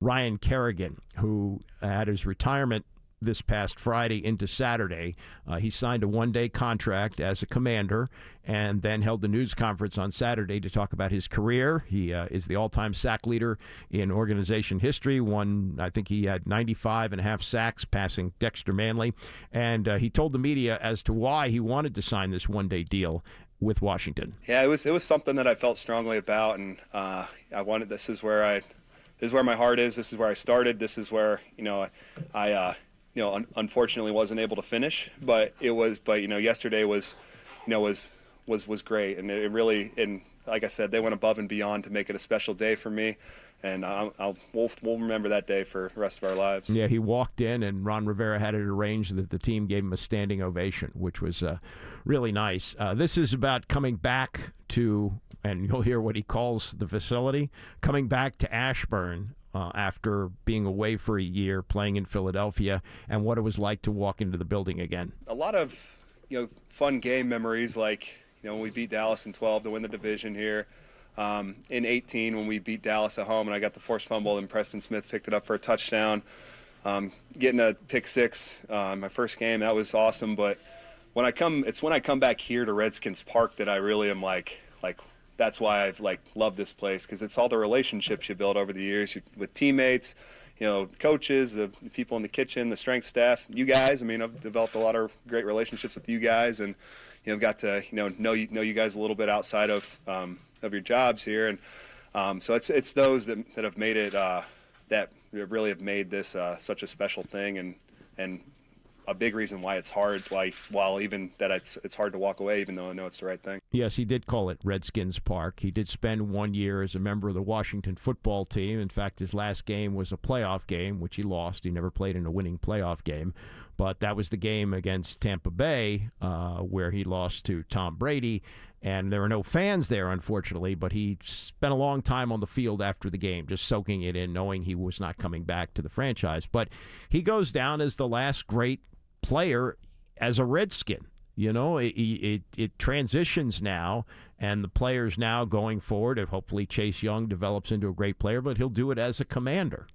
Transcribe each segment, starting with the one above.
Ryan Kerrigan, who had his retirement this past Friday into Saturday. He signed a one-day contract as a commander and then held a news conference on Saturday to talk about his career. He is the all-time sack leader in organization history. I think he had 95 and a half sacks, passing Dexter Manley. And he told the media as to why he wanted to sign this one-day deal with Washington. Yeah, it was something that I felt strongly about, and I wanted. This is where my heart is. This is where I started. This is where I unfortunately wasn't able to finish, but yesterday was great, and it really, and like I said, they went above and beyond to make it a special day for me, and we'll remember that day for the rest of our lives. Yeah, he walked in, and Ron Rivera had it arranged that the team gave him a standing ovation, which was really nice. This is about coming back to, and you'll hear what he calls the facility, coming back to Ashburn after being away for a year, playing in Philadelphia, and what it was like to walk into the building again. A lot of fun game memories, like when we beat Dallas in 12 to win the division here. In 18 when we beat Dallas at home and I got the forced fumble and Preston Smith picked it up for a touchdown. Getting a pick six my first game, that was awesome. But when I come back here to Redskins Park that I really am like that's why I've loved this place, because it's all the relationships you build over the years with teammates, coaches, the people in the kitchen, the strength staff, you guys. I mean, I've developed a lot of great relationships with you guys, and got to know you guys a little bit outside of your jobs here, and so it's those that have made it that really have made this such a special thing, and a big reason why it's hard, while even that it's hard to walk away, even though I know it's the right thing. Yes, he did call it Redskins Park. He did spend 1 year as a member of the Washington football team. In fact, his last game was a playoff game, which he lost. He never played in a winning playoff game. But that was the game against Tampa Bay where he lost to Tom Brady. And there were no fans there, unfortunately, but he spent a long time on the field after the game, just soaking it in, knowing he was not coming back to the franchise. But he goes down as the last great player as a Redskin. It transitions now, and the players now going forward, and hopefully Chase Young develops into a great player, but he'll do it as a commander.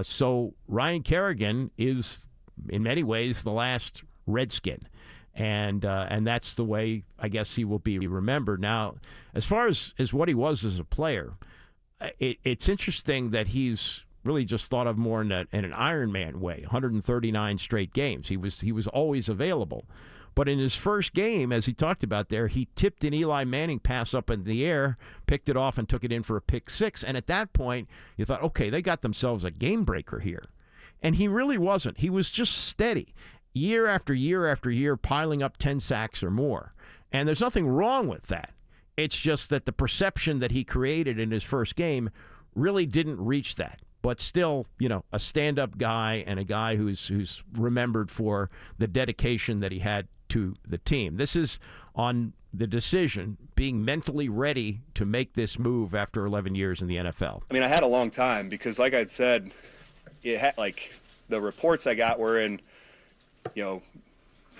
So Ryan Kerrigan is, in many ways, the last Redskin. And that's the way, I guess, he will be remembered. Now, as far as what he was as a player, it's interesting that he's really just thought of more in an Iron Man way, 139 straight games. He was always available. But in his first game, as he talked about there, he tipped an Eli Manning pass up in the air, picked it off, and took it in for a pick six. And at that point, you thought, okay, they got themselves a game breaker here. And he really wasn't. He was just steady, year after year after year, piling up 10 sacks or more. And there's nothing wrong with that. It's just that the perception that he created in his first game really didn't reach that. But still, a stand-up guy and a guy who's remembered for the dedication that he had to the team. This is on the decision, being mentally ready to make this move after 11 years in the NFL. I mean, I had a long time because, like I'd said, it had, the reports I got were in, I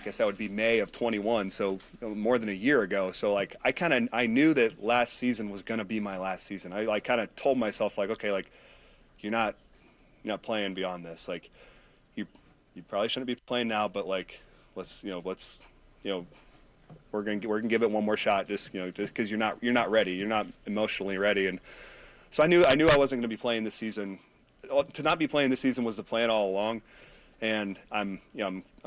guess that would be May of 21, so more than a year ago. So I knew that last season was going to be my last season. I kind of told myself okay, you're not playing beyond this. You probably shouldn't be playing now, but let's we're gonna give it one more shot, just because you're not ready, you're not emotionally ready. And so I knew I wasn't going to be playing this season. To not be playing this season was the plan all along, and I'm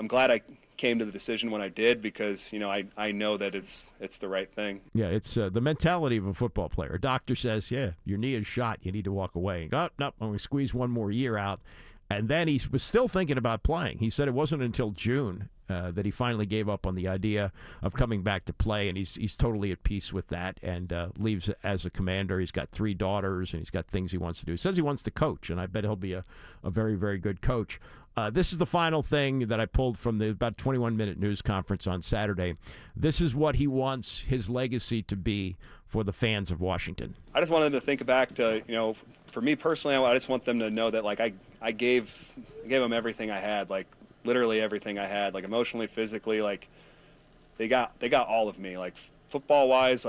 glad I came to the decision when I did, because I know that it's the right thing. Yeah, it's the mentality of a football player. A doctor says, yeah, your knee is shot, you need to walk away. Oh, no, I'm going to squeeze one more year out. And then he was still thinking about playing. He said it wasn't until June that he finally gave up on the idea of coming back to play, and he's totally at peace with that, and leaves as a commander. He's got 3 daughters, and he's got things he wants to do. He says he wants to coach, and I bet he'll be a very, very good coach. This is the final thing that I pulled from the about 21-minute news conference on Saturday. This is what he wants his legacy to be for the fans of Washington. I just want them to think back to, for me personally, I just want them to know that I gave them everything I had, literally everything I had, emotionally, physically, they got all of me, football wise,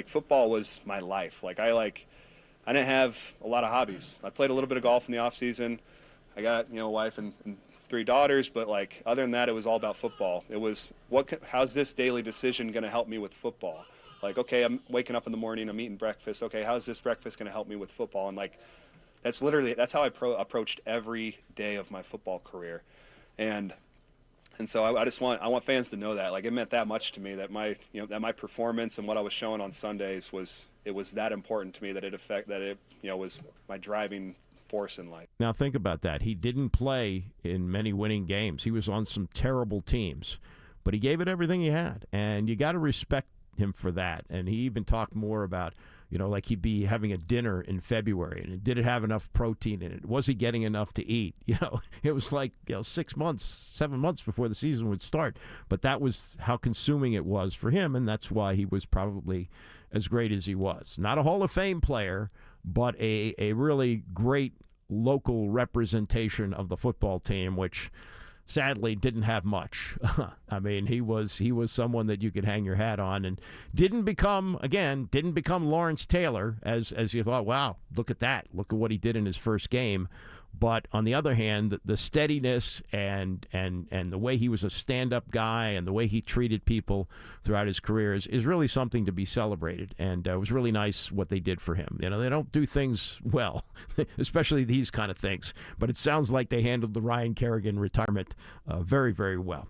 football was my life. I didn't have a lot of hobbies. I played a little bit of golf in the off season. I got, a wife and 3 daughters, but like other than that, it was all about football. It was how's this daily decision going to help me with football? Like, okay, I'm waking up in the morning, I'm eating breakfast. Okay, how's this breakfast going to help me with football? And like, that's how I approached every day of my football career. And so I want fans to know that, like, it meant that much to me that my performance and what I was showing on Sundays was that important to me that it was my driving force in life. Now think about that. He didn't play in many winning games. He was on some terrible teams, but he gave it everything he had, and you got to respect him for that. And he even talked more about, like he'd be having a dinner in February, and did it have enough protein in it? Was he getting enough to eat? It was like 6 months, 7 months before the season would start. But that was how consuming it was for him, and that's why he was probably as great as he was. Not a Hall of Fame player, but a really great local representation of the football team, which sadly didn't have much. I mean, he was someone that you could hang your hat on, and didn't become Lawrence Taylor as you thought, wow, look at that. Look at what he did in his first game. But on the other hand, the steadiness and the way he was a stand-up guy and the way he treated people throughout his career is really something to be celebrated. And it was really nice what they did for him. They don't do things well, especially these kind of things. But it sounds like they handled the Ryan Kerrigan retirement very, very well.